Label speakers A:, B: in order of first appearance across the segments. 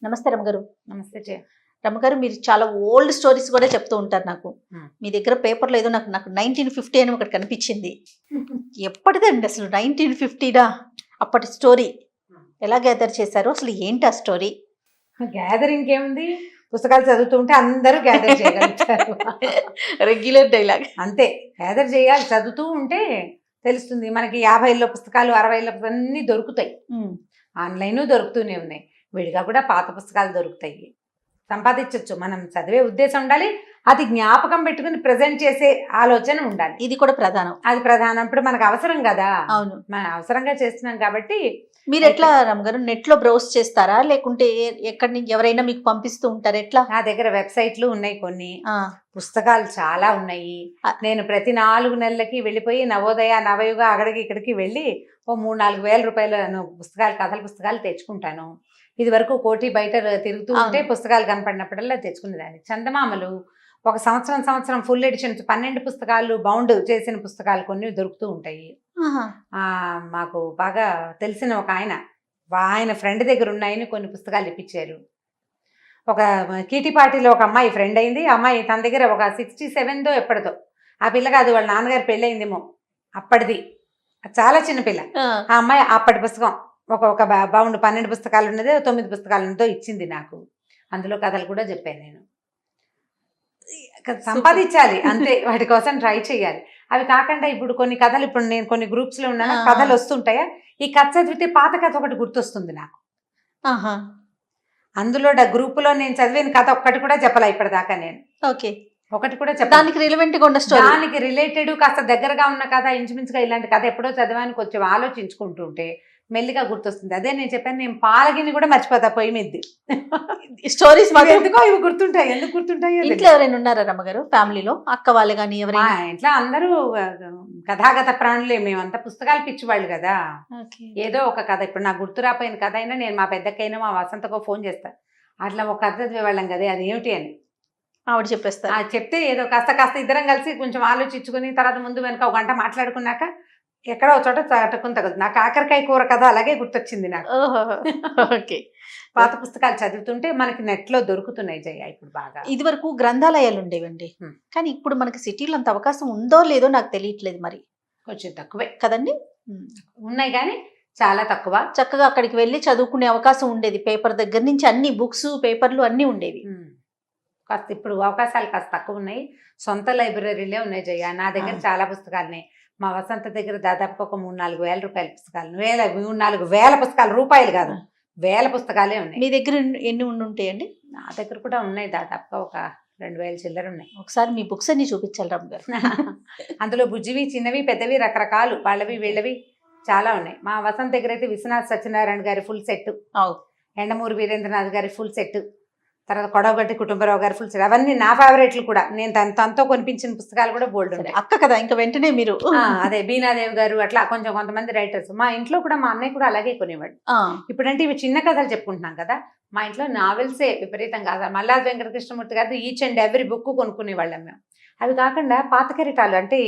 A: నమస్తే రమగారు.
B: నమస్తే జయ.
A: రమగారు, మీరు చాలా ఓల్డ్ స్టోరీస్ కూడా చెప్తూ ఉంటారు నాకు. మీ దగ్గర పేపర్లో ఏదో నాకు నాకు 1950 అని ఒకటి కనిపించింది. ఎప్పటిదండి అసలు 1950దా? అప్పటి స్టోరీ ఎలా గ్యాదర్ చేశారు, అసలు ఏంటి ఆ స్టోరీ?
B: గ్యాదరింగ్ ఏముంది, పుస్తకాలు చదువుతుంటే అందరూ గ్యాదర్ చేయగలుగుతారు.
A: రెగ్యులర్ డైలాగ్
B: అంతే, గ్యాదర్ చేయాలి. చదువుతూ ఉంటే తెలుస్తుంది మనకి. 50లో పుస్తకాలు 60లో అన్నీ దొరుకుతాయి. ఆన్లైన్ దొరుకుతూనే ఉన్నాయి, విడిగా కూడా పాత పుస్తకాలు దొరుకుతాయి. సంపాదించవచ్చు. మనం చదివే ఉద్దేశం ఉండాలి, అది జ్ఞాపకం పెట్టుకుని ప్రజెంట్ చేసే ఆలోచన ఉండాలి.
A: ఇది కూడా ప్రధానం.
B: అది ప్రధానం. ఇప్పుడు మనకు అవసరం కదా.
A: అవును,
B: మనం అవసరంగా చేస్తున్నాం కాబట్టి.
A: మీరు ఎట్లా రమగారు, నెట్ లో బ్రౌజ్ చేస్తారా లేకుంటే ఎక్కడి నుంచి ఎవరైనా మీకు పంపిస్తూ ఉంటారు? ఎట్లా?
B: నా దగ్గర వెబ్సైట్లు ఉన్నాయి, కొన్ని పుస్తకాలు చాలా ఉన్నాయి. నేను ప్రతి 4 నెలలకి వెళ్ళిపోయి నవోదయ నవయుగ అక్కడికి ఇక్కడికి వెళ్ళి ఓ 3-4 వేల రూపాయల పుస్తకాలు, కథల పుస్తకాలు తెచ్చుకుంటాను. ఇది వరకు కోటి బయట తిరుగుతూ ఉంటే పుస్తకాలు కనపడినప్పుడల్లా తెచ్చుకునేదాన్ని. చందమామలు ఒక సంవత్సరం ఫుల్ ఎడిషన్స్ 12 పుస్తకాలు బౌండ్ చేసిన పుస్తకాలు కొన్ని దొరుకుతూ ఉంటాయి. మాకు బాగా తెలిసిన ఒక ఆయన ఫ్రెండ్ దగ్గర ఉన్నాయని కొన్ని పుస్తకాలు ఇప్పించారు. ఒక కీటిపాటిలో ఒక అమ్మాయి ఫ్రెండ్ అయింది. ఆ అమ్మాయి తన దగ్గర ఒక 67దో ఎప్పటిదో, ఆ పిల్లగా అది వాళ్ళ నాన్నగారు పెళ్ళయిందేమో అప్పటిది, చాలా చిన్న పిల్ల. ఆ అమ్మాయి అప్పటి పుస్తకం ఒక బౌండ్ 12 పుస్తకాలు ఉన్నదో 9 పుస్తకాలు ఉన్నదో ఇచ్చింది నాకు. అందులో కథలు కూడా చెప్పాను నేను. సంపాదించాలి అంతే, వాటి కోసం ట్రై చేయాలి. అవి కాకుండా ఇప్పుడు కొన్ని కథలు, ఇప్పుడు నేను కొన్ని గ్రూప్స్లో ఉన్నాను, కథలు వస్తుంటాయా, ఈ కథ చదివితే పాత కథ ఒకటి గుర్తొస్తుంది నాకు. అందులో గ్రూపులో నేను చదివిన కథ ఒక్కటి కూడా చెప్పలే ఇప్పటిదాకా నేను.
A: ఓకే,
B: ఒకటి కూడా చెప్పాలి.
A: దానికి రిలవెంట్గా ఉన్న స్టోరీ,
B: దానికి రిలేటెడ్ కాస్త దగ్గరగా ఉన్న కథ, ఇంచుమించుగా ఇలాంటి కథ ఎప్పుడో చదివానికి కొంచెం ఆలోచించుకుంటుంటే మెల్లిగా గుర్తొస్తుంది. అదే నేను చెప్పాను, నేను పాలగిని కూడా మర్చిపోతా పొయ్యి మీద్ది.
A: స్టోరీస్
B: ఎందుకో ఇవి గుర్తుంటాయి. ఎందుకు గుర్తుంటాయో.
A: ఇంట్లో ఎవరైనా ఉన్నారా రమ్మగారు, ఫ్యామిలీలో అక్క వాళ్ళు కానీ ఎవరైనా?
B: ఇంట్లో అందరూ కథాగత ప్రాణులే. మేమంతా పుస్తకాలు పిచ్చివాళ్ళు కదా. ఏదో ఒక కథ, ఇప్పుడు నాకు గుర్తు రాపోయిన కథ అయినా నేను మా పెద్దకైనా మా వసంతకో ఫోన్ చేస్తాను, అట్లా ఒక కథ చదివేవాళ్ళం కదా, అది ఏమిటి అని
A: ఆవిడ చెప్పేస్తారు.
B: చెప్తే ఏదో కాస్త ఇద్దరం కలిసి కొంచెం ఆలోచించుకుని తర్వాత ముందు వెనక ఒక గంట మాట్లాడుకున్నాక ఎక్కడో ఒక చోట చటుకుని తగ్గుతుంది. నాకు కాకరకాయ కూర కథ అలాగే గుర్తొచ్చింది నాకు.
A: ఓకే,
B: పాత పుస్తకాలు చదువుతుంటే మనకి నెట్లో దొరుకుతున్నాయి జయ ఇప్పుడు బాగా.
A: ఇది వరకు గ్రంథాలయాలు ఉండేవండి, కానీ ఇప్పుడు మనకి సిటీలో అంత అవకాశం ఉందో లేదో నాకు తెలియట్లేదు. మరి
B: కొంచెం తక్కువే
A: కదండి.
B: ఉన్నాయి కానీ చాలా తక్కువ.
A: చక్కగా అక్కడికి వెళ్ళి చదువుకునే అవకాశం ఉండేది. పేపర్ దగ్గర నుంచి అన్ని బుక్స్ పేపర్లు అన్నీ ఉండేవి.
B: కాస్త ఇప్పుడు అవకాశాలు కాస్త తక్కువ ఉన్నాయి. సొంత లైబ్రరీలే ఉన్నాయి జయ. నా దగ్గర చాలా పుస్తకాలు ఉన్నాయి. మా వసంత దగ్గర దాదాపు ఒక 3-4 వేల రూపాయల పుస్తకాలు, 3-4 వేల పుస్తకాలు, రూపాయలు కాదు, వేల పుస్తకాలే ఉన్నాయి.
A: మీ దగ్గర ఎన్ని ఉంటాయండి?
B: నా దగ్గర కూడా ఉన్నాయి, దాదాపుగా ఒక 2000 చిల్లర ఉన్నాయి.
A: ఒకసారి మీ బుక్స్ అన్ని చూపించాలి రామ్ గారు.
B: అందులో బుజ్జివి, చిన్నవి, పెద్దవి, రకరకాలు, వాళ్ళవి వీళ్ళవి చాలా ఉన్నాయి. మా వసంత దగ్గర అయితే విశ్వనాథ్ సత్యనారాయణ గారి ఫుల్ సెట్, ఎండమూరి వీరేంద్రనాథ్ గారి ఫుల్ సెట్, తర్వాత కొడవగట్టి కుటుంబరావు గారి ఫుల్ సెట్, అవన్నీ నా ఫేవరెట్లు కూడా. నేను తనతో కొనిపించిన పుస్తకాలు కూడా బోల్డ్ ఉంటాయి.
A: అక్క కదా, ఇంకా వెంటనే మీరు
B: అదే బీనాదేవి గారు, అట్లా కొంతమంది రైటర్స్. మా ఇంట్లో కూడా మా అన్నయ్య కూడా అలాగే కొనేవాడు. ఇప్పుడంటే ఇవి చిన్న కథలు చెప్పుకుంటున్నాం కదా, మా ఇంట్లో నావెల్సే విపరీతంగా. మల్లాది వెంకటకృష్ణమూర్తి గారి ఈచ్ అండ్ ఎవ్రీ బుక్ కొనుక్కునేవాళ్ళం మేము. అవి కాకుండా పాత కెరటాలు అంటే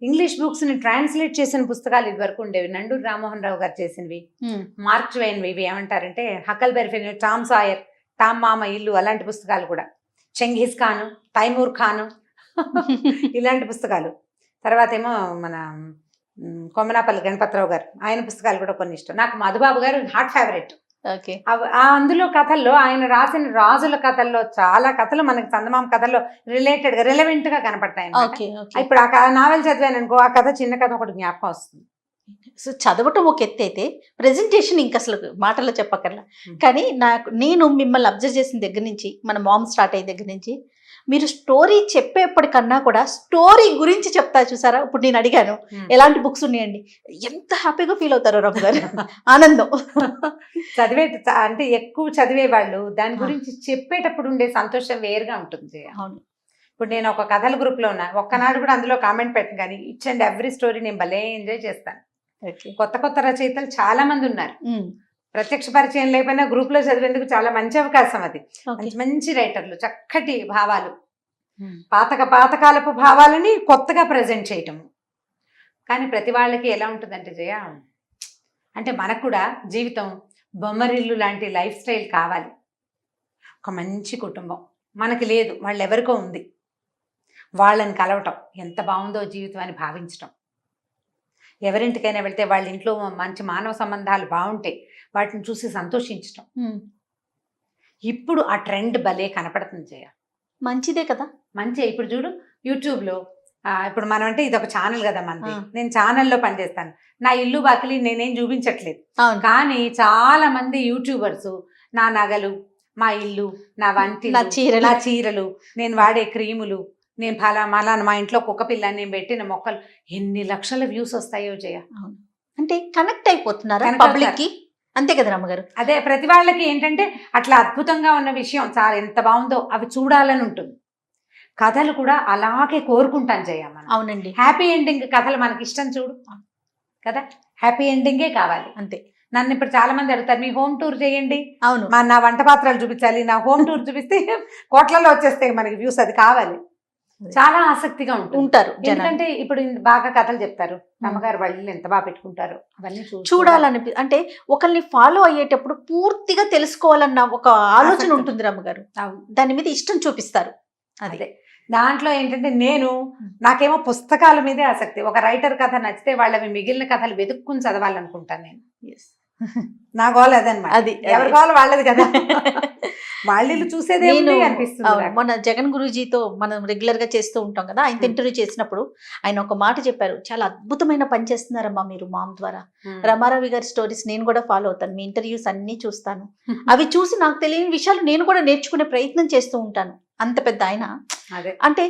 B: ఇంగ్లీష్ బుక్స్ ని ట్రాన్స్లేట్ చేసిన పుస్తకాలు ఇది వరకు ఉండేవి. నండూరి రామ్మోహన్ రావు గారు చేసినవి, మార్క్ ట్వైన్వి, ఇవి ఏమంటారంటే హకల్బెర్రీ ఫిన్, టామ్ సాయర్, టామ్ మామ ఇల్లు, అలాంటి పుస్తకాలు కూడా, చెంఘీజ్ ఖాను, తైమూర్ ఖాను, ఇలాంటి పుస్తకాలు. తర్వాత ఏమో మన కొమ్మనాపల్లి గణపతిరావు గారు, ఆయన పుస్తకాలు కూడా కొన్ని ఇష్టం నాకు. మధుబాబు గారు హాట్ ఫేవరెట్. అందులో కథల్లో ఆయన రాసిన రాజుల కథల్లో చాలా కథలు మనకి చందమామ కథల్లో రిలవెంట్ గా కనపడతాయి. ఇప్పుడు ఆ నావెల్ చదివాను అనుకో, ఆ కథ చిన్న కథ ఒకటి జ్ఞాపకం వస్తుంది.
A: సో చదవటం ఒక ఎత్తు అయితే, ప్రెజెంటేషన్ ఇంక అసలు మాటల్లో చెప్పక్కర్లా. కానీ నేను మిమ్మల్ని అబ్జర్వ్ చేసిన దగ్గర నుంచి, మన మామ్ స్టార్ట్ అయ్యే దగ్గర నుంచి, మీరు స్టోరీ చెప్పేప్పటికన్నా కూడా స్టోరీ గురించి చెప్తా చూసారా. ఇప్పుడు నేను అడిగాను ఎలాంటి బుక్స్ ఉన్నాయండి, ఎంత హ్యాపీగా ఫీల్ అవుతారో రామ్ గారు. ఆనందం.
B: అంటే ఎక్కువ చదివే వాళ్ళు దాని గురించి చెప్పేటప్పుడు ఉండే సంతోషం వేరుగా ఉంటుంది.
A: అవును.
B: ఇప్పుడు నేను ఒక కథల గ్రూప్ లో ఉన్నా, ఒక్కనాడు కూడా అందులో కామెంట్ పెట్టను, కానీ ఈచ్ అండ్ ఎవ్రీ స్టోరీ నేను భలే ఎంజాయ్ చేస్తాను. కొత్త రచయితలు చాలా మంది ఉన్నారు. ప్రత్యక్ష పరిచయం లేకపోయినా గ్రూప్ లో చదివేందుకు చాలా మంచి అవకాశం అది. మంచి రైటర్లు, చక్కటి భావాలు, పాతకాలపు భావాలని కొత్తగా ప్రజెంట్ చేయటం. కానీ ప్రతి వాళ్ళకి ఎలా ఉంటుందంటే జయ, అంటే మనకు కూడా జీవితం బొమ్మరిల్లు లాంటి లైఫ్ స్టైల్ కావాలి. ఒక మంచి కుటుంబం మనకి లేదు, వాళ్ళు ఎవరికో ఉంది, వాళ్ళని కలవటం ఎంత బాగుందో జీవితం అని భావించటం, ఎవరింటికైనా వెళ్తే వాళ్ళ ఇంట్లో మంచి మానవ సంబంధాలు బాగుంటాయి, వాటిని చూసి సంతోషించటం. ఇప్పుడు ఆ ట్రెండ్ భలే కనపడుతుంది జయ.
A: మంచిదే కదా.
B: మంచి ఇప్పుడు చూడు యూట్యూబ్లో, ఇప్పుడు మనం అంటే ఇది ఒక ఛానల్ కదా మనది, నేను ఛానల్లో పనిచేస్తాను, నా ఇల్లు బాకిలి నేనేం చూపించట్లేదు, కానీ చాలా మంది యూట్యూబర్స్ నా నగలు, మా ఇల్లు, నా వంటి, నా చీరలు, నేను వాడే క్రీములు, నేను మళ్ళా మా ఇంట్లో కుక్క పిల్ల, నేను పెట్టిన మొక్కలు, ఎన్ని లక్షల వ్యూస్ వస్తాయో జయ.
A: అంటే కనెక్ట్ అయిపోతున్నారా పబ్లిక్ కి? అంతే కదా రమ్మగారు.
B: అదే ప్రతి వాళ్ళకి ఏంటంటే అట్లా అద్భుతంగా ఉన్న విషయం చాలా ఎంత బాగుందో అవి చూడాలని ఉంటుంది. కథలు కూడా అలాగే కోరుకుంటాను జయ మనం.
A: అవునండి.
B: హ్యాపీ ఎండింగ్ కథలు మనకి ఇష్టం చూడు కదా, హ్యాపీ ఎండింగే కావాలి అంతే. నన్ను ఇప్పుడు చాలా మంది అడుగుతారు, మీ హోమ్ టూర్ చేయండి.
A: అవును,
B: నా వంట పాత్రలు చూపించాలి, నా హోమ్ టూర్ చూపిస్తే కోట్లలో వచ్చేస్తాయి మనకి వ్యూస్, అది కావాలి. చాలా ఆసక్తిగా ఉంటారు, ఎందుకంటే ఇప్పుడు బాగా కథలు చెప్తారు, అమ్మగారు వాళ్ళు ఎంత బాగా పెట్టుకుంటారు, అవన్నీ
A: చూడాలని. అంటే ఒకరిని ఫాలో అయ్యేటప్పుడు పూర్తిగా తెలుసుకోవాలన్న ఒక ఆలోచన ఉంటుంది రమ్మగారు, దాని మీద ఇష్టం చూపిస్తారు.
B: అదే దాంట్లో ఏంటంటే నాకేమో పుస్తకాల మీదే ఆసక్తి. ఒక రైటర్ కథ నచ్చితే వాళ్ళవి మిగిలిన కథలు వెతుక్కుని చదవాలనుకుంటాను నేను. నా గోల్ అదనమాట. అది ఎవరి గోల్ వాళ్ళది కదా, వాళ్ళు చూసేదే అనిపిస్తుంది.
A: మన జగన్ గురూజీతో మనం రెగ్యులర్ గా చేస్తూ ఉంటాం కదా, ఆయన ఇంటర్వ్యూ చేసినప్పుడు ఆయన ఒక మాట చెప్పారు, చాలా అద్భుతమైన పని చేస్తున్నారమ్మా మీరు మామ్ ద్వారా. రమారావి గారి స్టోరీస్ నేను కూడా ఫాలో అవుతాను, మీ ఇంటర్వ్యూస్ అన్ని చూస్తాను, అవి చూసి నాకు తెలియని విషయాలు నేను కూడా నేర్చుకునే ప్రయత్నం చేస్తూ ఉంటాను. అంత పెద్ద ఆయన. అంటే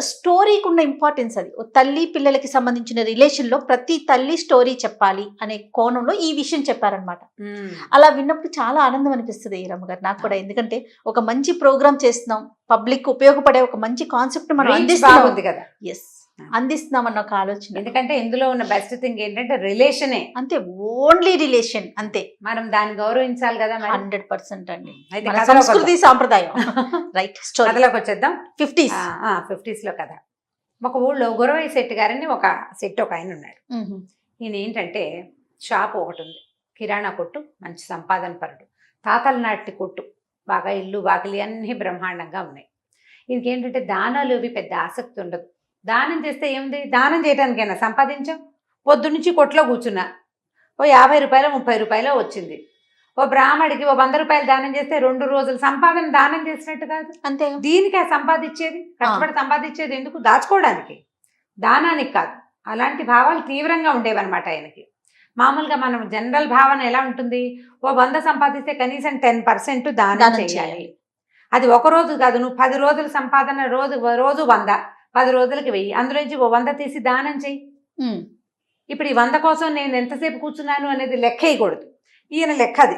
A: స్టోరీకి ఉన్న ఇంపార్టెన్స్ అది. తల్లి పిల్లలకి సంబంధించిన రిలేషన్ లో ప్రతి తల్లి స్టోరీ చెప్పాలి అనే కోణంలో ఈ విషయం చెప్పారనమాట. అలా విన్నప్పుడు చాలా ఆనందం అనిపిస్తుంది రమ్మ గారు నాకు కూడా. ఎందుకంటే ఒక మంచి ప్రోగ్రామ్ చేస్తున్నాం, పబ్లిక్ ఉపయోగపడే ఒక మంచి కాన్సెప్ట్ మనం అందిస్తున్నాం అన్న ఒక ఆలోచన.
B: ఎందుకంటే ఇందులో ఉన్న బెస్ట్ థింగ్ ఏంటంటే రిలేషనే,
A: అంతే, ఓన్లీ రిలేషన్, అంతే.
B: మనం దాన్ని గౌరవించాలి కదా.
A: 100% అండి, సంస్కృతి సాంప్రదాయం. రైట్,
B: కథలోకి వచ్చేద్దాం.
A: 50s
B: లో కథ. ఒక ఊళ్ళో గురవయ్య శెట్టి గారని ఒక ఆయన ఉన్నాడు. ఈయన ఏంటంటే షాప్ ఒకటి ఉంది, కిరాణా కొట్టు, మంచి సంపాదన పరుడు, తాతల నాటి కొట్టు, బాగా ఇల్లు వాకిలి అన్నీ బ్రహ్మాండంగా ఉన్నాయి. ఈయనకి ఏంటంటే దానాలు అవి పెద్ద ఆసక్తి ఉండదు. దానం చేస్తే ఏముంది, దానం చేయడానికైనా సంపాదించాం. పొద్దు నుంచి కొట్లో కూర్చున్నా, ఓ 50 రూపాయలు 30 రూపాయలు వచ్చింది. ఓ బ్రాహ్మడికి ఓ 100 రూపాయలు దానం చేస్తే 2 రోజులు సంపాదన దానం చేసినట్టు కాదు.
A: అంతే.
B: దీనికి సంపాదించేది, కష్టపడి సంపాదించేది ఎందుకు, దాచుకోవడానికి, దానానికి కాదు. అలాంటి భావాలు తీవ్రంగా ఉండేవన్నమాట ఆయనకి. మామూలుగా మనం జనరల్ భావన ఎలా ఉంటుంది, ఓ 100 సంపాదిస్తే కనీసం 10% దానం చేయాలి. అది ఒక రోజు కాదు, నువ్వు 10 రోజుల సంపాదన రోజు 100, 10 రోజులకి 1000, అందులో నుంచి ఓ 100 తీసి దానం చెయ్యి. ఇప్పుడు ఈ 100 కోసం నేను ఎంతసేపు కూర్చున్నాను అనేది లెక్క వేయకూడదు. ఈయన లెక్క అది.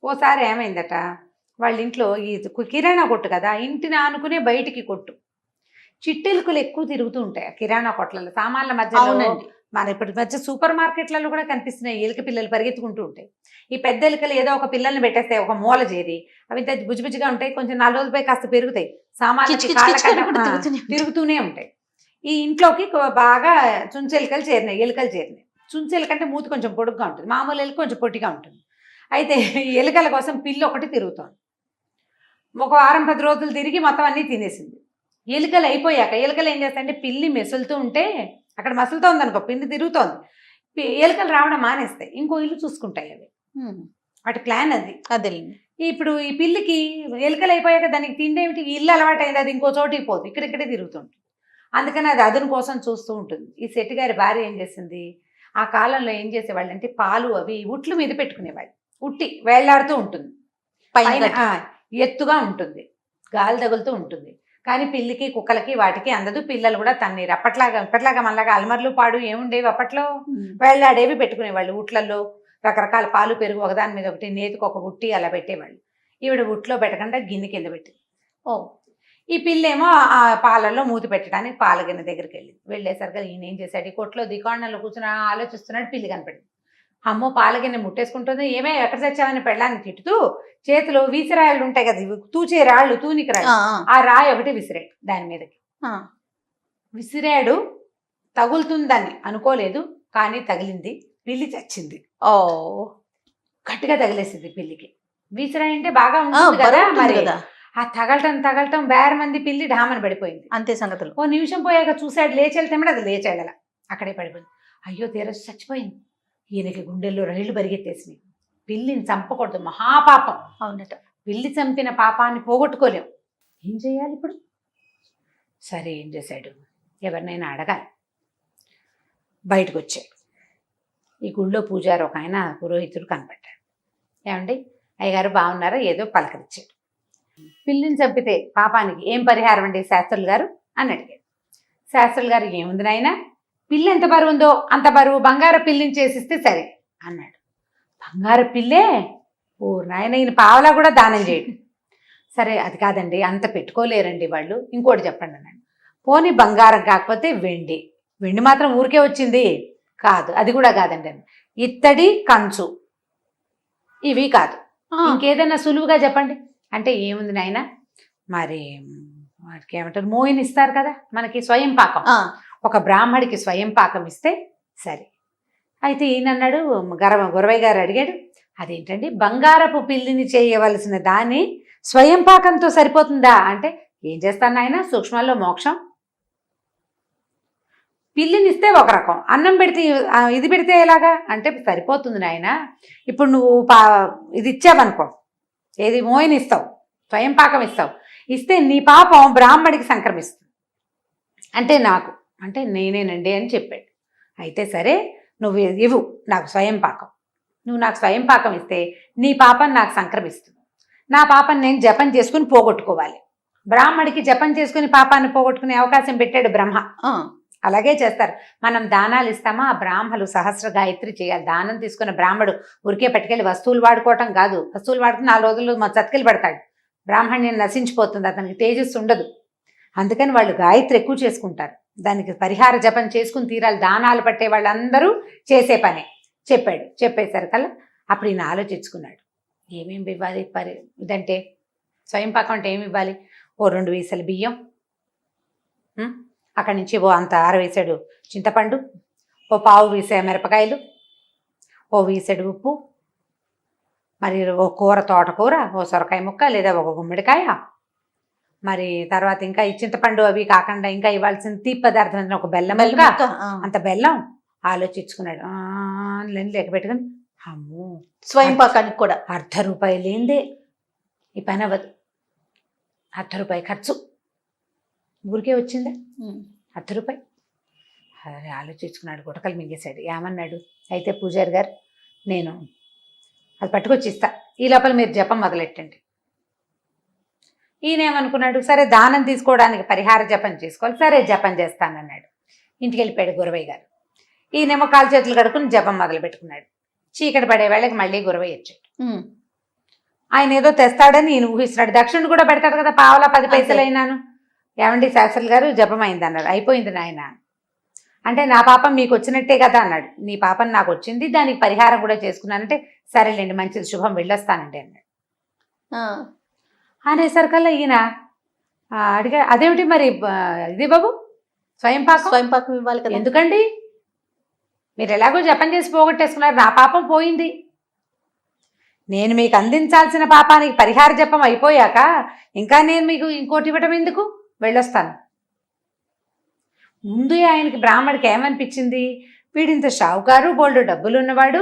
B: ఓసారి ఏమైందట, వాళ్ళ ఇంట్లో ఈ కిరాణా కొట్టు కదా, ఇంటిని ఆనుకునే బయటికి కొట్టు, చిట్టెలుకలు ఎక్కువ తిరుగుతూ ఉంటాయి కిరాణా కొట్లలో, సామాన్ల మధ్యలో. మన ఇప్పుడు మధ్య సూపర్ మార్కెట్లలో కూడా కనిపిస్తున్నాయి, ఎలుక పిల్లలు పరిగెత్తుకుంటూ ఉంటాయి. ఈ పెద్ద ఎలుకలు ఏదో ఒక పిల్లల్ని పెట్టేస్తాయి ఒక మూల చేరి, అవి ఇంత బుజ్జిబుజ్జిగా ఉంటాయి, కొంచెం 4 రోజులపై కాస్త పెరుగుతాయి, సామాన్లు తిరుగుతూనే ఉంటాయి. ఈ ఇంట్లోకి బాగా చుంచెలుకలు చేరినాయి, ఎలుకలు చేరినాయి. చుంచెలుకంటే మూతి కొంచెం పొడుగ్గా ఉంటుంది, మామూలు ఎలుక కొంచెం పొట్టిగా ఉంటుంది. అయితే ఈ ఎలుకల కోసం పిల్లి ఒకటి తిరుగుతోంది. ఒక వారం 10 రోజులు తిరిగి మొత్తం అన్నీ తినేసింది. ఎలుకలు అయిపోయాక ఎలుకలు ఏం చేస్తాయంటే, పిల్లి మెసులుతూ ఉంటే అక్కడ మసులుతోంది అనుకో, పిల్లి తిరుగుతోంది, ఎలుకలు రావడం మానేస్తాయి, ఇంకో ఇల్లు చూసుకుంటాయి అవి. వాటి ప్లాన్ అది.
A: అదే.
B: ఇప్పుడు ఈ పిల్లికి ఎలుకలు అయిపోయాక దానికి తిండి ఏమిటి, ఇల్లు అలవాటైంది, అది ఇంకో చోటికి పోదు, ఇక్కడిక్కడే తిరుగుతుంటుంది. అందుకని అది అదును కోసం చూస్తూ ఉంటుంది. ఈ శెట్టి గారి భార్య ఏం చేసింది, ఆ కాలంలో ఏం చేసేవాళ్ళు అంటే పాలు అవి ఉట్లు మీద పెట్టుకునేవాళ్ళు, ఉట్టి వేళ్లాడుతూ ఉంటుంది, పైన ఎత్తుగా ఉంటుంది, గాలి తగులుతూ ఉంటుంది. కానీ పిల్లికి కుక్కలకి వాటికి అందదు, పిల్లలు కూడా తన్నీరు. అప్పట్లాగా మనలాగా అల్మర్లు పాడు ఏముండేవి, అప్పట్లో వేళ్లాడేవి పెట్టుకునేవాళ్ళు. ఉట్లలో రకరకాల పాలు పెరుగు ఒకదాని మీద ఒకటి, నేతికి ఒక ఉట్టి అలా పెట్టేవాళ్ళు. ఈవిడ ఉట్లో పెట్టకుండా గిన్నె కింద పెట్టింది. ఈ పిల్లేమో ఆ పాలల్లో మూతి పెట్టడానికి పాల గిన్నె దగ్గరికి వెళ్ళేసరికి ఈయన ఏం చేశాడు, ఈ కొట్లో దికాణంలో కూర్చుని ఆలోచిస్తున్నాడు. పిల్లి కనపడింది. అమ్మో పాల గిన్నె ముట్టేసుకుంటుంది. ఏమే ఎక్కడ తెచ్చావని పెళ్ళాన్ని తిట్టుతూ చేతిలో వీసిరాయలు ఉంటాయి కదా, తూచే రాళ్ళు, తూనికి రాళ్ళు, ఆ రాయి ఒకటి విసిరాడు దాని మీదకి. విసిరాడు, తగులుతుందని అనుకోలేదు, కానీ తగిలింది. పిల్లి చచ్చింది. గట్టిగా తగిలేసింది పిల్లికి. విసిరాయి అంటే బాగా
A: ఆ,
B: ఉంటుంది కదా
A: బరువు ఉంటుంది
B: మరి.
A: కదా,
B: ఆ తగలటం బేర మంది పిల్లి ఢామని పడిపోయింది.
A: అంతే సంగతులు.
B: ఓ నిమిషం పోయాక చూశాడు, లేచి వెళ్తే అది లేచాడు అలా అక్కడే పడిపోయింది. అయ్యో తీరొచ్చి చచ్చిపోయింది. ఈయనకి గుండెల్లో రైళ్లు పరిగెత్తేసినాయి. పిల్లిని చంపకూడదు, మహాపాపం.
A: అవునట.
B: పిల్లి చంపిన పాపాన్ని పోగొట్టుకోలేం. ఏం చేయాలి ఇప్పుడు? సరే ఏం చేశాడు, ఎవరినైనా అడగాలి. బయటకు వచ్చాడు. ఈ గుళ్ళో పూజారి ఒక ఆయన పురోహితుడు కనపడ్డాడు. ఏమండి అయ్యగారు బాగున్నారా, ఏదో పలకరించాడు. పిల్లిని చంపితే పాపానికి ఏం పరిహారం అండి శాస్త్రులు గారు అని అడిగాడు. శాస్త్రులు గారు ఏముంది నాయన, పిల్లి ఎంత బరువు ఉందో అంత బరువు బంగారు పిల్లిని చేసిస్తే సరే అన్నాడు. బంగారు పిల్లే? ఓ నాయన, ఈయన పావలా కూడా దానం చేయడు. సరే అది కాదండి, అంత పెట్టుకోలేరండి వాళ్ళు, ఇంకోటి చెప్పండి అన్నాడు. పోనీ బంగారం కాకపోతే వెండి. వెండి మాత్రం ఊరికే వచ్చింది కాదు, అది కూడా కాదండి. ఇత్తడి కంచు ఇవి కాదు, ఇంకేదైనా సులువుగా చెప్పండి అంటే ఏముంది నాయన, మరి వాడికి ఏమంటారు, మోయిన్ ఇస్తారు కదా మనకి స్వయం పాకం, ఒక బ్రాహ్మడికి స్వయం పాకం ఇస్తే సరే. అయితే ఈయనన్నాడు, గురవయ్య గారు అడిగాడు, అదేంటండి బంగారపు పిల్లిని చేయవలసిన దాన్ని స్వయం పాకంతో సరిపోతుందా అంటే, ఏం చేస్తాను ఆయన, సూక్ష్మాల్లో మోక్షం. పిల్లిని ఇస్తే ఒక రకం, అన్నం పెడితే ఇది పెడితే ఎలాగా అంటే సరిపోతుంది నాయన. ఇప్పుడు నువ్వు ఇది ఇచ్చావనుకో, ఏది మోయిని ఇస్తావు, స్వయం పాకం ఇస్తావు, ఇస్తే నీ పాపం బ్రాహ్మడికి సంక్రమిస్తుంది. అంటే నాకు అంటే నేనేనండి అని చెప్పాడు. అయితే సరే నువ్వు ఇవ్వు నాకు స్వయం పాకం, నువ్వు నాకు స్వయం పాకం ఇస్తే నీ పాపం నాకు సంక్రమిస్తుంది, నా పాపం నేను జపం చేసుకుని పోగొట్టుకోవాలి. బ్రాహ్మడికి జపం చేసుకుని పాపాన్ని పోగొట్టుకునే అవకాశం పెట్టాడు బ్రహ్మ. అలాగే చేస్తారు. మనం దానాలు ఇస్తామా, ఆ బ్రాహ్మలు సహస్ర గాయత్రి చేయాలి. దానం తీసుకున్న బ్రాహ్మడు ఊరికే పట్టుకెళ్ళి వస్తువులు వాడుకోవటం కాదు, వస్తువులు వాడుకుని 4 రోజులు చతికిలు పెడతాడు, బ్రాహ్మణ్యం నశించిపోతుంది, అతనికి తేజస్సు ఉండదు. అందుకని వాళ్ళు గాయత్రి ఎక్కువ చేసుకుంటారు, దానికి పరిహార జపం చేసుకుని తీరాలి. దానాలు పట్టే వాళ్ళందరూ చేసే పనే చెప్పాడు. చెప్పేసరికల్లా అప్పుడు ఈయన ఆలోచించుకున్నాడు, ఏమేమి ఇవ్వాలి ఇదంటే స్వయం పాకం అంటే ఏమి ఇవ్వాలి. ఓ 2 వీసలు బియ్యం, అక్కడి నుంచి ఓ అంత ఆరవేసాడు చింతపండు, ఓ పావు వీసే మిరపకాయలు, ఓ వీసెడు ఉప్పు, మరి ఓ కూర తోటకూర, ఓ సొరకాయ ముక్క లేదా ఒక గుమ్మడికాయ, మరి తర్వాత ఇంకా ఈ చింతపండు అవి కాకుండా ఇంకా ఇవ్వాల్సిన తీపి పదార్థం ఒక బెల్లం ముక్క, అంత బెల్లం. ఆలోచించుకున్నాడు, లెక్క పెట్టుకుని అమ్మో
A: స్వయం పాకానికి కూడా
B: ₹1 లేనిదే ఈ పని అవ్వదు, ₹1 ఖర్చు ఊరికే వచ్చిందా ₹1. అదే ఆలోచించుకున్నాడు, గుటకలు మింగేశాడు. ఏమన్నాడు, అయితే పూజారి గారు నేను అది పట్టుకొచ్చి ఇస్తా, ఈ లోపల మీరు జపం మొదలెట్టండి. ఈయనేమనుకున్నాడు, సరే దానం తీసుకోవడానికి పరిహార జపం చేసుకోవాలి, సరే జపం చేస్తానన్నాడు. ఇంటికి వెళ్ళిపోయాడు గురవయ్య గారు. ఈయనేమో కాలు చేతులు కడుక్కుని జపం మొదలు పెట్టుకున్నాడు. చీకటి పడే వేళకి మళ్ళీ గురవయ్య వచ్చాడు. ఆయన ఏదో తెస్తాడని ఈయన ఊహిస్తున్నాడు. దక్షిణ కూడా పెడతాడు కదా, పావలా 10 పైసలు అయినాను. ఏమండి శాస్త్రులు గారు జపం అయింది అన్నాడు. అయిపోయింది నాయన అంటే, నా పాపం మీకు వచ్చినట్టే కదా అన్నాడు. నీ పాపం నాకు వచ్చింది, దానికి పరిహారం కూడా చేసుకున్నానంటే, సరేలేండి మంచిది శుభం వెళ్ళొస్తానండి అన్నాడు. అనేసరికల్లా ఈయన అడిగా, అదేమిటి మరి ఇది బాబు స్వయం పాకం
A: ఇవ్వాలి కదా,
B: ఎందుకండి మీరు ఎలాగో జపం చేసి పోగొట్టేసుకున్నారు, నా పాపం పోయింది, నేను మీకు అందించాల్సిన పాపానికి పరిహార జపం అయిపోయాక ఇంకా నేను మీకు ఇంకోటి ఇవ్వటం ఎందుకు, వెళ్ళొస్తాను. ముందు ఆయనకి బ్రాహ్మడికి ఏమనిపించింది, వీడింత షావుకారు, బోల్డు డబ్బులు ఉన్నవాడు,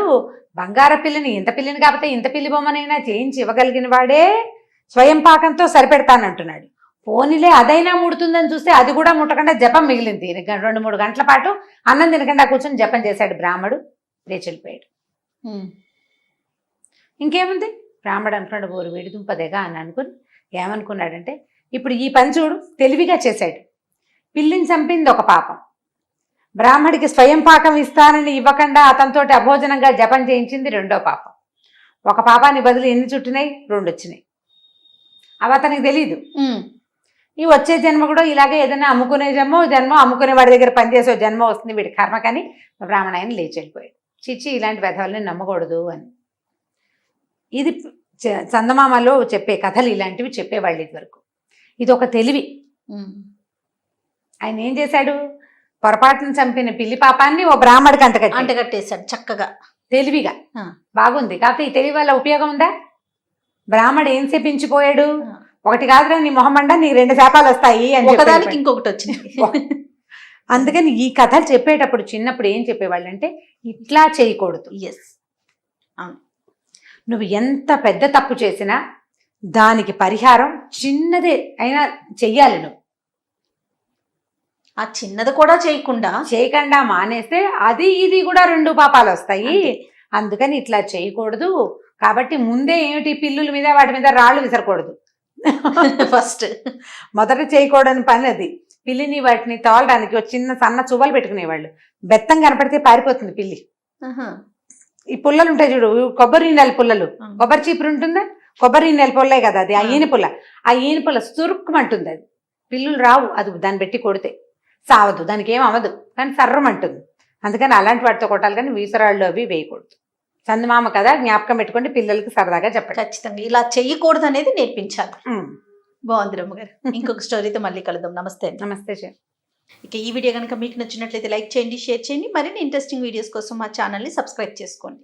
B: బంగార పిల్లని ఇంత పిల్లిని కాకపోతే ఇంత పిల్లి బొమ్మనైనా చేయించి ఇవ్వగలిగిన వాడే స్వయం పాకంతో సరిపెడతానంటున్నాడు. పోనీలే అదైనా ముడుతుందని చూస్తే అది కూడా ముట్టకుండా జపం మిగిలింది. 2-3 గంటల పాటు అన్నం తినకుండా కూర్చొని జపం చేశాడు బ్రాహ్మడు, లేచి వెళ్ళిపోయాడు. ఇంకేముంది, బ్రాహ్మడు అనుకున్నాడు, ఓరు వీడి దుంపదేగా అని అనుకుని ఏమనుకున్నాడంటే, ఇప్పుడు ఈ పని చూడు తెలివిగా చేశాడు. పిల్లిని చంపింది ఒక పాపం, బ్రాహ్మడికి స్వయం పాకం ఇస్తానని ఇవ్వకుండా అతనితోటి అభోజనంగా జపం చేయించింది 2వ పాపం. ఒక పాపాన్ని బదులు ఎన్ని చుట్టినాయి, 2 వచ్చినాయి. అవి అతనికి తెలీదు. ఈ వచ్చే జన్మ కూడా ఇలాగే ఏదైనా అమ్ముకునే జన్మ అమ్ముకునే వాడి దగ్గర పనిచేసే జన్మ వస్తుంది వీడి కర్మ. కానీ బ్రాహ్మణాయన లేచి వెళ్ళిపోయాడు. చిచ్చి ఇలాంటి వెధవల్ని నమ్మకూడదు అని. ఇది చందమామలో చెప్పే కథలు ఇలాంటివి చెప్పేవాళ్ళు ఇదివరకు. ఇది ఒక తెలివి. ఆయన ఏం చేశాడు, పొరపాటును చంపిన పిల్లి పాపాన్ని ఓ బ్రాహ్మడికి అంటగట్టేశాడు చక్కగా తెలివిగా. బాగుంది. కాకపోతే ఈ తెలివి వల్ల ఉపయోగం ఉందా, బ్రాహ్మడు ఏం చెప్పించిపోయాడు, ఒకటి కాదురా నీ మొహమండ నీకు 2 శాపాలు వస్తాయి అని
A: ఒకదానికి
B: చెప్పాడు.
A: ఇంకొకటి వచ్చింది.
B: అందుకని ఈ కథలు చెప్పేటప్పుడు చిన్నప్పుడు ఏం చెప్పేవాళ్ళు అంటే ఇట్లా చేయకూడదు,
A: ఎస్,
B: నువ్వు ఎంత పెద్ద తప్పు చేసినా దానికి పరిహారం చిన్నదే అయినా చెయ్యాలి. నువ్వు
A: ఆ చిన్నది కూడా చేయకుండా
B: మానేస్తే అది ఇది కూడా 2 పాపాలు వస్తాయి.
A: అంతే.
B: అందుకని ఇట్లా చేయకూడదు. కాబట్టి ముందే ఏమిటి పిల్లుల మీద వాటి మీద రాళ్ళు విసరకూడదు.
A: ఫస్ట్
B: మొదట చేయకూడని పని అది. పిల్లిని వాటిని తోలడానికి ఒక చిన్న సన్న చువ్వలు పెట్టుకునేవాళ్ళు. బెత్తం కనపడితే పారిపోతుంది పిల్లి. ఈ పుల్లలు ఉంటాయి చూడు, కొబ్బరి నెల పుల్లలు, కొబ్బరి చీపురు ఉంటుందా, కొబ్బరి నెల పుల్లే కదా అది, ఆ ఈన పుల్ల. ఆ ఈన పుల్ల సురుక్కుమంటుంది. అది పిల్లులు రావు, అది దాన్ని పెట్టి కొడితే సావదు, దానికి ఏం అవ్వదు, కానీ సర్రమంటుంది. అందుకని అలాంటి వాటితో కొట్టాలి, కానీ వీసరాళ్ళు అవి వేయకూడదు. చందమామ కదా జ్ఞాపకం పెట్టుకోండి, పిల్లలకి సరదాగా చెప్పండి.
A: ఖచ్చితంగా ఇలా చెయ్యకూడదు అనేది నేర్పించాలి. బాగుంది రమ్మగారు. ఇంకొక స్టోరీతో మళ్ళీ కలుద్దాం. నమస్తే.
B: నమస్తే.
A: ఇక ఈ వీడియో కనుక మీకు నచ్చినట్లయితే లైక్ చేయండి, షేర్ చేయండి. మరిన్ని ఇంట్రెస్టింగ్ వీడియోస్ కోసం మా ఛానల్ని సబ్స్క్రైబ్ చేసుకోండి.